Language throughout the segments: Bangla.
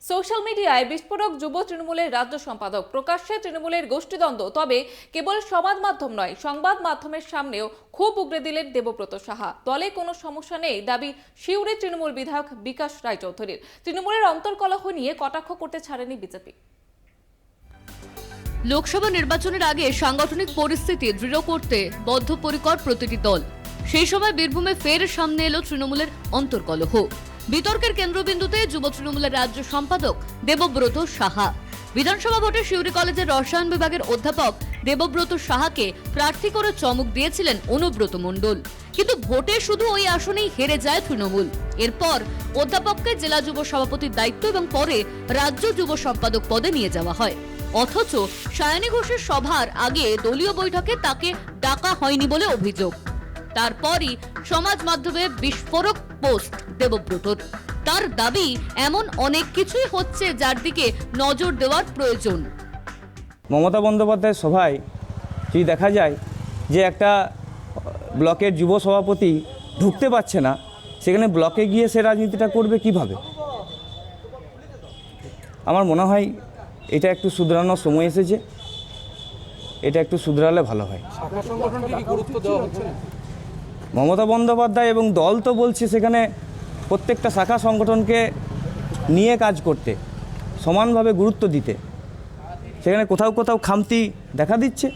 সোশ্যাল মিডিয়ায় বিস্ফোরক যুব তৃণমূলের রাজ্য সম্পাদক, প্রকাশ্যে তৃণমূলের গোষ্ঠীদ্বন্দ্ব। তবে কেবল সমাজ মাধ্যম নয়, সংবাদ মাধ্যমের সামনেও খুব উগরে দিলেন দেবব্রত সাহা। দলে কোনো সমস্যা নেই দাবি সিউড়ির তৃণমূল বিধায়ক বিকাশ রায়চৌধুরীর। তৃণমূলের অন্তর্কলহ নিয়ে কটাক্ষ করতে ছাড়েনি বিজেপি। লোকসভা নির্বাচনের আগে সাংগঠনিক পরিস্থিতি দৃঢ় করতে বদ্ধপরিকর প্রতিটি দল। সেই সময় বীরভূমে ফের সামনে এলো তৃণমূলের অন্তর্কলহ। বিতর্কের কেন্দ্রবিন্দুতে যুব তৃণমূলের রাজ্য সম্পাদক দেবব্রত সাহা। বিধানসভা ভোটে সিউড়ি কলেজের রসায়ন বিভাগের অধ্যাপক দেবব্রত সাহাকে প্রার্থী করে চমক দিয়েছিলেন অনুব্রত মণ্ডল, কিন্তু ভোটে শুধু ওই আসনেই হেরে যায় তৃণমূল। এরপর অধ্যাপককে জেলা যুব সভাপতির দায়িত্ব এবং পরে রাজ্য যুব সম্পাদক পদে নিয়ে যাওয়া হয়। অথচ সায়নী ঘোষের সভার আগে দলীয় বৈঠকে তাকে ডাকা হয়নি বলে অভিযোগ। তারপরই সমাজ মাধ্যমে বিস্ফোরক পোস্ট দেবব্রতর। তার দাবি এমন অনেক কিছুই হচ্ছে যার দিকে নজর দেওয়ার প্রয়োজন। মমতা বন্দ্যোপাধ্যায়ের সভায় যদি দেখা যায় যে একটা ব্লকের যুব সভাপতি ঢুকতে পারছে না, সেখানে ব্লকে গিয়ে সে রাজনীতিটা করবে কিভাবে? আমার মনে হয় এটা একটু শুধরানোর সময় এসেছে, এটা একটু শুধরালে ভালো হয়। মমতা বন্দ্যোপাধ্যায় এবং দল তো বলছে সেখানে প্রত্যেকটা শাখা সংগঠনকে নিয়ে কাজ করতে, সমানভাবে গুরুত্ব দিতে। সেখানে কোথাও কোথাও খামতি দেখা দিচ্ছে,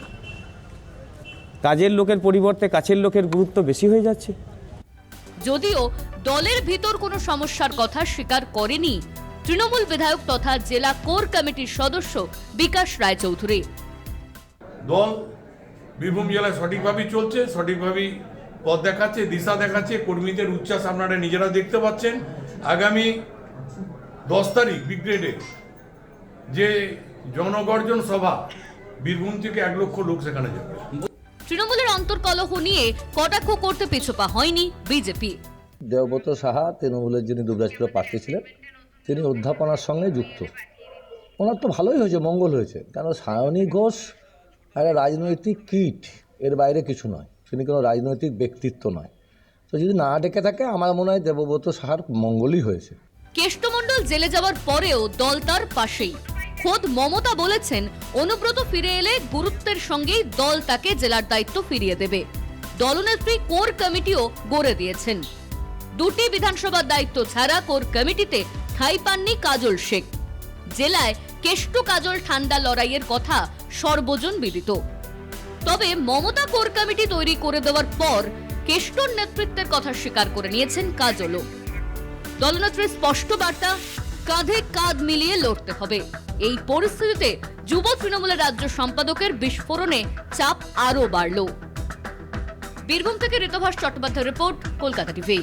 কাজের লোকের পরিবর্তে কাছের লোকের গুরুত্ব বেশি হয়ে যাচ্ছে। যদিও দলের ভিতর কোনো সমস্যার কথা স্বীকার করেনি তৃণমূল বিধায়ক তথা জেলা কোর কমিটির সদস্য বিকাশ রায়চৌধুরী। দল বীরভূম জেলায় সঠিকভাবেই চলছে, সঠিকভাবেই পথ দেখাচ্ছে, দিশা দেখাচ্ছে। কর্মীদের উচ্ছ্বাস আপনারা নিজেরা দেখতে পাচ্ছেন। আগামী 10 তারিখ ব্রিগেডে যে জনগর্জন সভা, বীরভূম থেকে 1 লক্ষ লোক সেখানে যাবে। তৃণমূলের অন্তর্কলহ নিয়ে কটাক্ষ করতে পিছপা হয়নি বিজেপি। দেবব্রত সাহা তৃণমূলের যিনি দুবরাজপুরে প্রার্থী ছিলেন, তিনি অধ্যাপনার সঙ্গে যুক্ত। ওনার তো ভালোই হয়েছে, মঙ্গল হয়েছে। কেন সায়নী ঘোষ একটা রাজনৈতিক কীট, এর বাইরে কিছু নয়। তিনি কোনো রাজনৈতিক ব্যক্তিত্ব নয়। তো যদি না ডেকে থাকে, আমার মনে হয় দেবব্রত সাহার মঙ্গলই হয়েছে। কেষ্টমণ্ডল জেলে যাওয়ার পরেও দল তার পাশেই। খোদ মমতা বলেছেন অনুব্রত ফিরে এলে গুরুত্বের সঙ্গেই দল তাকে জেলার দায়িত্ব ফিরিয়ে দেবে। দলনেত্রী কোর কমিটিও গড়ে দিয়েছেন। 2টি বিধানসভার দায়িত্ব ছাড়া কোর কমিটিতে ঠাঁই পাননি কাজল শেখ। জেলায় কেষ্ট কাজল ঠান্ডা লড়াইয়ের কথা সর্বজন বিদিত। তবে মমতা কোর কমিটি তৈরি করে দেওয়ার পর কেষ্টর নেতৃত্বের কথা স্বীকার করে নিয়েছেন কাজলও। দলনেত্রীর স্পষ্ট বার্তা, কাঁধে কাঁধ মিলিয়ে লড়তে হবে। এই পরিস্থিতিতে যুব তৃণমূলের রাজ্য সম্পাদকের বিস্ফোরণে চাপ আরও বাড়ল। বীরভূম থেকে ঋতভাস চট্টোপাধ্যায়ের রিপোর্ট, কলকাতা টিভি।